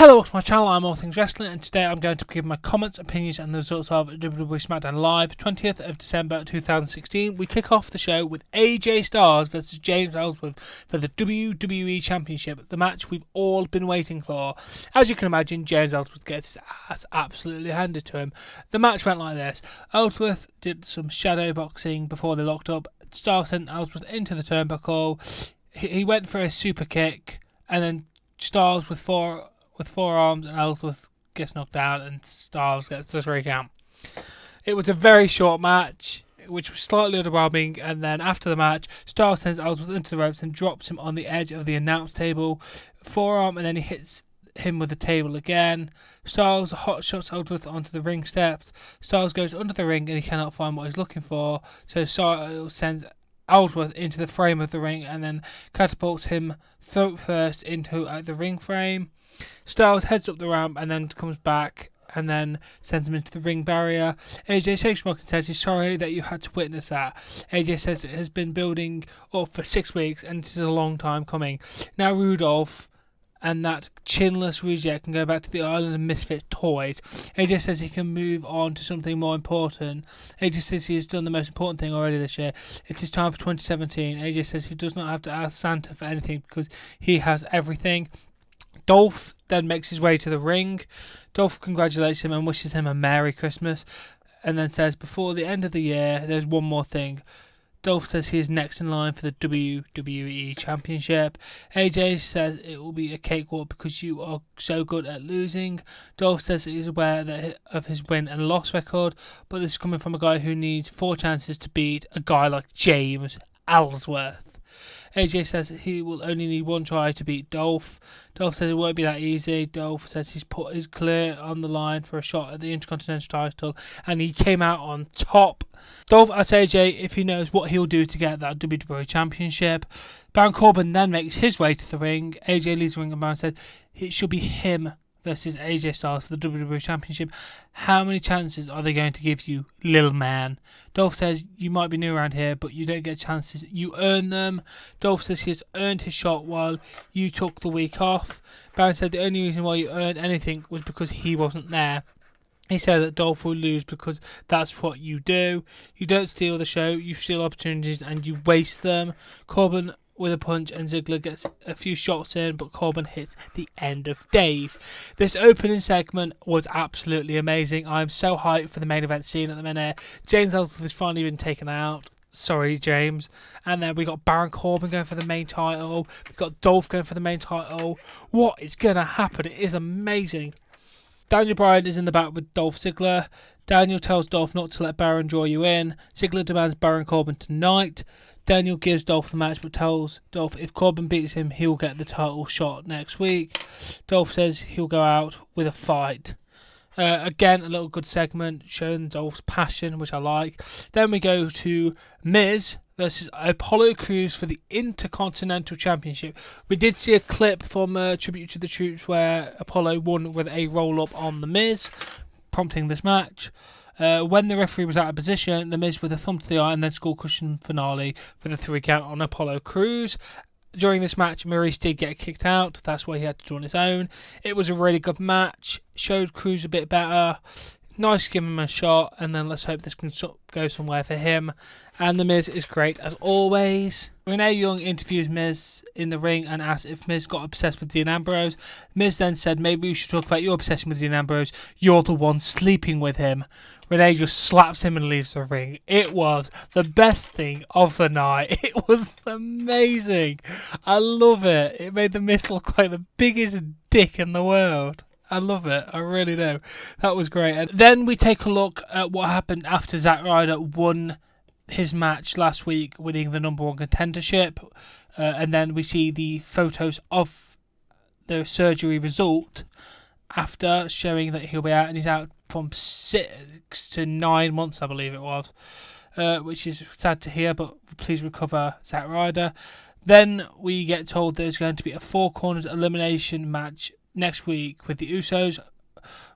Hello, welcome to my channel. I'm All Things Wrestling, and today I'm going to give my comments, opinions, and the results of WWE SmackDown Live, 20th of December 2016. We kick off the show with AJ Styles versus James Ellsworth for the WWE Championship, the match we've all been waiting for. As you can imagine, James Ellsworth gets his ass absolutely handed to him. The match went like this. Ellsworth did some shadow boxing before they locked up. Styles sent Ellsworth into the turnbuckle. He went for a super kick, and then Styles with forearms, and Ellsworth gets knocked down, and Styles gets the 3 count. It was a very short match, which was slightly underwhelming, and then after the match, Styles sends Ellsworth into the ropes and drops him on the edge of the announce table. Forearm, and then he hits him with the table again. Styles hot shots Ellsworth onto the ring steps. Styles goes under the ring, and he cannot find what he's looking for, so Styles sends Ellsworth into the frame of the ring and then catapults him throat first into the ring frame. Styles heads up the ramp and then comes back and then sends him into the ring barrier. AJ shakes him up and says he's sorry that you had to witness that. AJ says it has been building up for 6 weeks and it is a long time coming. Now Rudolph and that chinless reject can go back to the Island of Misfit toys. AJ says he can move on to something more important. AJ says he has done the most important thing already this year. It is time for 2017. AJ says he does not have to ask Santa for anything because he has everything. Dolph then makes his way to the ring. Dolph congratulates him and wishes him a Merry Christmas, and then says before the end of the year there's one more thing. Dolph says he is next in line for the WWE Championship. AJ says it will be a cakewalk because you are so good at losing. Dolph says he is aware of his win and loss record, but this is coming from a guy who needs 4 chances to beat a guy like James Ellsworth. AJ says he will only need 1 try to beat Dolph. Dolph says it won't be that easy. Dolph says he's put his clear on the line for a shot at the Intercontinental title, and he came out on top. Dolph asks AJ if he knows what he'll do to get that WWE Championship. Baron Corbin then makes his way to the ring. AJ leaves the ring and Baron said it should be him versus AJ Styles for the WWE Championship. How many chances are they going to give you, little man? Dolph says you might be new around here, but you don't get chances, you earn them. Dolph says he has earned his shot while you took the week off. Baron said the only reason why you earned anything was because he wasn't there. He said that Dolph will lose because that's what you do. You don't steal the show, you steal opportunities and you waste them. Corbin with a punch, and Ziggler gets a few shots in, but Corbin hits the end of days. This opening segment was absolutely amazing. I'm so hyped for the main event scene at the minute. James Ellsworth has finally been taken out. Sorry, James. And then we got Baron Corbin going for the main title. We got Dolph going for the main title. What is going to happen? It is amazing. Daniel Bryan is in the back with Dolph Ziggler. Daniel tells Dolph not to let Baron draw you in. Ziggler demands Baron Corbin tonight. Daniel gives Dolph the match but tells Dolph if Corbin beats him, he'll get the title shot next week. Dolph says he'll go out with a fight. Again, a little good segment showing Dolph's passion, which I like. Then we go to Miz versus Apollo Crews for the Intercontinental Championship. We did see a clip from Tribute to the Troops where Apollo won with a roll-up on The Miz, prompting this match. When the referee was out of position, The Miz with a thumb to the eye and then skull cushion finale for the 3 count on Apollo Crews. During this match, Maurice did get kicked out. That's why he had to do on his own. It was a really good match. Showed Crews a bit better. Nice to give him a shot, and then let's hope this can go somewhere for him. And The Miz is great as always. Renee Young interviews Miz in the ring and asks if Miz got obsessed with Dean Ambrose. Miz then said, maybe we should talk about your obsession with Dean Ambrose. You're the one sleeping with him. Renee just slaps him and leaves the ring. It was the best thing of the night. It was amazing. I love it. It made The Miz look like the biggest dick in the world. I love it. I really do. That was great. And then we take a look at what happened after Zack Ryder won his match last week, winning the #1 contendership. And then we see the photos of the surgery result after, showing that he'll be out, and he's out from 6 to 9 months, I believe it was, which is sad to hear, but please recover, Zack Ryder. Then we get told there's going to be a 4 corners elimination match next week with the Usos,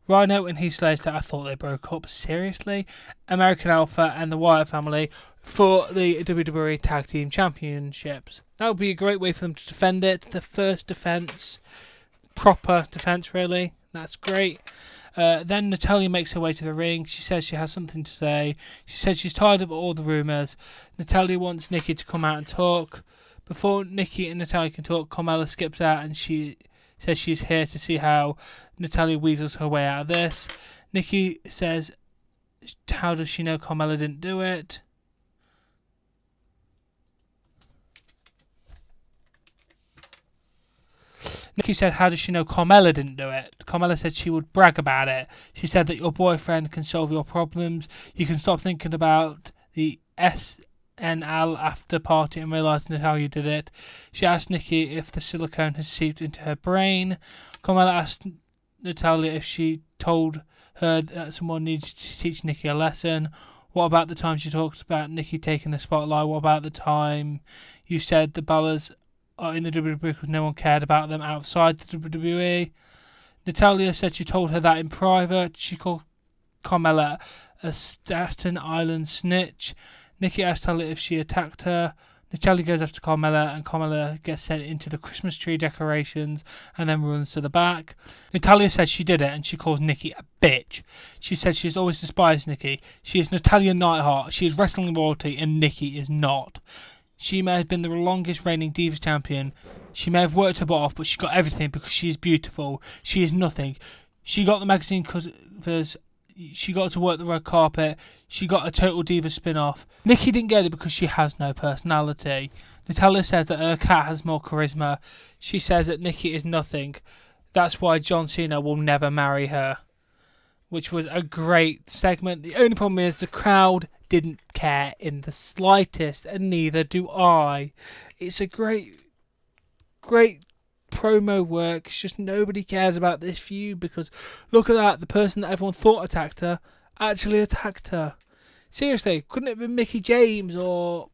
Rhino and Heath Slater. I thought they broke up. Seriously? American Alpha and the Wyatt family for the WWE Tag Team Championships. That would be a great way for them to defend it. The first defense proper defense, really. That's great. Then Natalya makes her way to the ring. She says she has something to say. She says she's tired of all the rumours. Natalya wants Nikki to come out and talk. Before Nikki and Natalya can talk, Carmella skips out and she says she's here to see how Natalya weasels her way out of this. Nikki says, how does she know Carmella didn't do it? Nikki said, how does she know Carmella didn't do it? Carmella said she would brag about it. She said that your boyfriend can solve your problems. You can stop thinking about the SNL after party and realise how you did it. She asked Nikki if the silicone has seeped into her brain. Carmella asked Natalya if she told her that someone needed to teach Nikki a lesson. What about the time she talked about Nikki taking the spotlight? What about the time you said the Ballas are in the WWE because no one cared about them outside the WWE? Natalya said she told her that in private. She called Carmella a Staten Island snitch. Nikki asked Natalya if she attacked her. Natalya goes after Carmella and Carmella gets sent into the Christmas tree decorations and then runs to the back. Natalya says she did it and she calls Nikki a bitch. She said she's always despised Nikki. She is Natalya Neidhart. She is wrestling royalty and Nikki is not. She may have been the longest reigning Divas champion. She may have worked her butt off, but she got everything because she is beautiful. She is nothing. She got the magazine covers. She got to work the red carpet. She got a Total Diva spin-off. Nikki didn't get it because she has no personality. Natalya says that her cat has more charisma. She says that Nikki is nothing. That's why John Cena will never marry her. Which was a great segment. The only problem is the crowd didn't care in the slightest, and neither do I. It's a great promo work. It's just nobody cares about this feud because look at that, the person that everyone thought attacked her actually attacked her. Seriously, couldn't it have been Mickie James or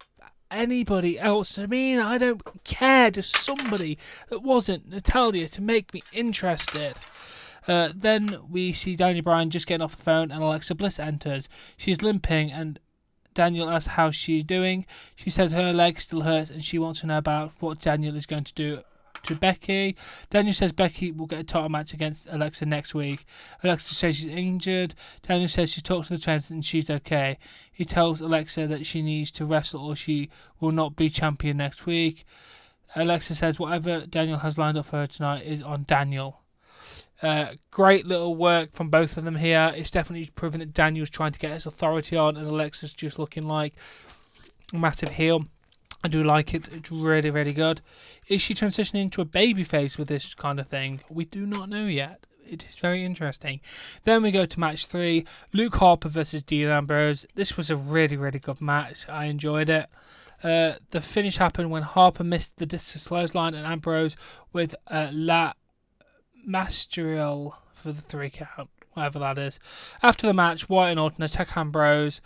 anybody else? I mean, I don't care, just somebody that wasn't Natalya to make me interested. Then we see Daniel Bryan just getting off the phone and Alexa Bliss enters. She's limping and Daniel asks how she's doing. She says her leg still hurts and she wants to know about what Daniel is going to do to Becky. Daniel says Becky will get a title match against Alexa next week. Alexa says she's injured. Daniel says she talked to the trainer and she's okay. He tells Alexa that she needs to wrestle or she will not be champion next week. Alexa says whatever Daniel has lined up for her tonight is on Daniel. Great little work from both of them here. It's definitely proven that Daniel's trying to get his authority on and Alexa's just looking like a massive heel. I do like it. It's really, really good. Is she transitioning to a babyface with this kind of thing? We do not know yet. It is very interesting. Then we go to match 3. Luke Harper versus Dean Ambrose. This was a really, really good match. I enjoyed it. The finish happened when Harper missed the discus clothesline and Ambrose with La Mastrial for the 3 count, whatever that is. After the match, Wyatt and Orton attack Ambrose.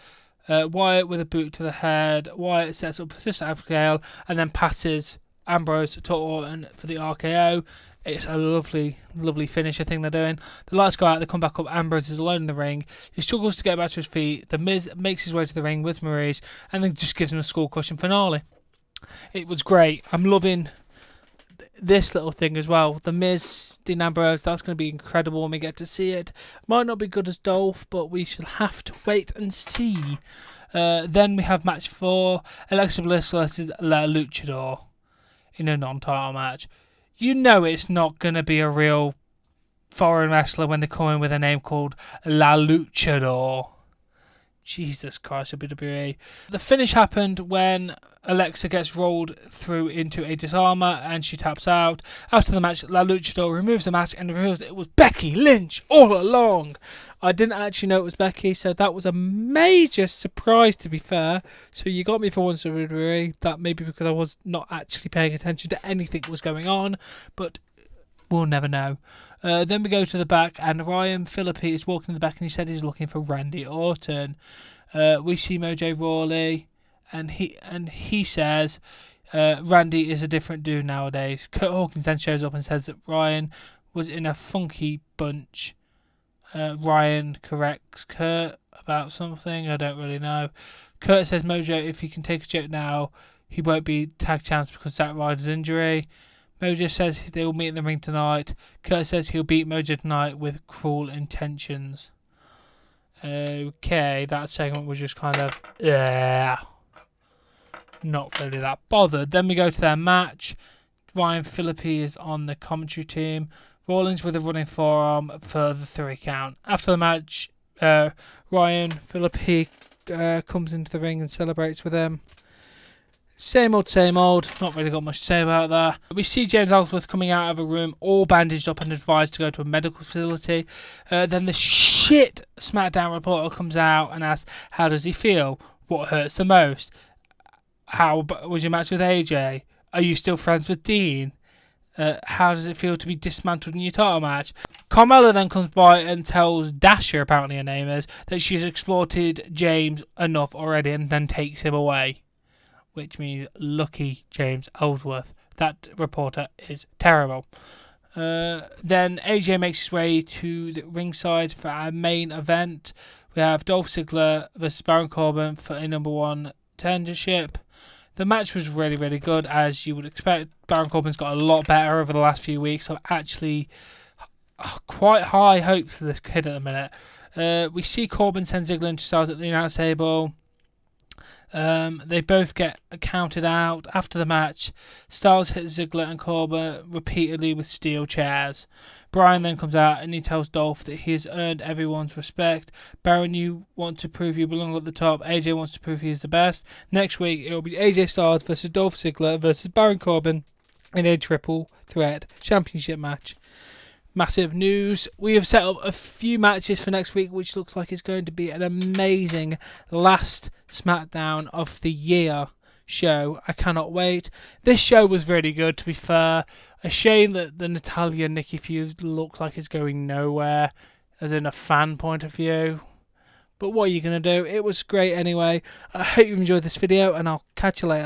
Wyatt with a boot to the head. Wyatt sets up for Sister Abigail and then passes Ambrose to Orton for the RKO. It's a lovely, lovely finish, I think they're doing. The lights go out, they come back up. Ambrose is alone in the ring. He struggles to get back to his feet. The Miz makes his way to the ring with Maurice and then just gives him a skull crushing finale. It was great. I'm loving this little thing as well. The Miz, Dean Ambrose, that's going to be incredible when we get to see it. Might not be good as Dolph, but we shall have to wait and see. Then we have match 4, Alexa Bliss versus La Luchador in a non-title match. You know it's not going to be a real foreign wrestler when they come in with a name called La Luchador. Jesus Christ, WWE. The finish happened when Alexa gets rolled through into a disarmer and she taps out. After the match, La Luchador removes the mask and reveals it was Becky Lynch all along. I didn't actually know it was Becky, so that was a major surprise, to be fair. So you got me for once, WWE. That may be because I was not actually paying attention to anything that was going on, but we'll never know. Then we go to the back, and Ryan Phillippe is walking in the back, and he said he's looking for Randy Orton. We see Mojo Rawley, and he says Randy is a different dude nowadays. Kurt Hawkins then shows up and says that Ryan was in a funky bunch. Ryan corrects Kurt about something, I don't really know. Kurt says Mojo, if he can take a joke now, he won't be tag champs because of Zack Ryder's injury. Mojo says they will meet in the ring tonight. Kurt says he'll beat Mojo tonight with cruel intentions. Okay, that segment was just kind of, not really that bothered. Then we go to their match. Ryan Phillippe is on the commentary team. Rollins with a running forearm for the 3 count. After the match, Ryan Phillippe comes into the ring and celebrates with him. Same old, not really got much to say about that. We see James Ellsworth coming out of a room all bandaged up and advised to go to a medical facility. Then the shit SmackDown reporter comes out and asks, how does he feel? What hurts the most? How was your match with AJ? Are you still friends with Dean? How does it feel to be dismantled in your title match? Carmella then comes by and tells Dasher, apparently her name is, that she's exploited James enough already, and then takes him away. Which means lucky James Ellsworth. That reporter is terrible. Then AJ makes his way to the ringside for our main event. We have Dolph Ziggler versus Baron Corbin for a number 1 contendership. The match was really, really good, as you would expect. Baron Corbin's got a lot better over the last few weeks. So actually quite high hopes for this kid at the minute. We see Corbin send Ziggler into Styles at the announce table. They both get counted out. After the match, Styles hits Ziggler and Corbin repeatedly with steel chairs. Bryan then comes out and he tells Dolph that he has earned everyone's respect. Baron, you want to prove you belong at the top. AJ wants to prove he is the best. Next week, it will be AJ Styles versus Dolph Ziggler versus Baron Corbin in a triple threat championship match. Massive news. We have set up a few matches for next week, which looks like it's going to be an amazing last SmackDown of the year show. I cannot wait. This show was really good, to be fair. A shame that the Natalya Nikki feud looks like it's going nowhere, as in a fan point of view. But what are you going to do? It was great anyway. I hope you enjoyed this video, and I'll catch you later.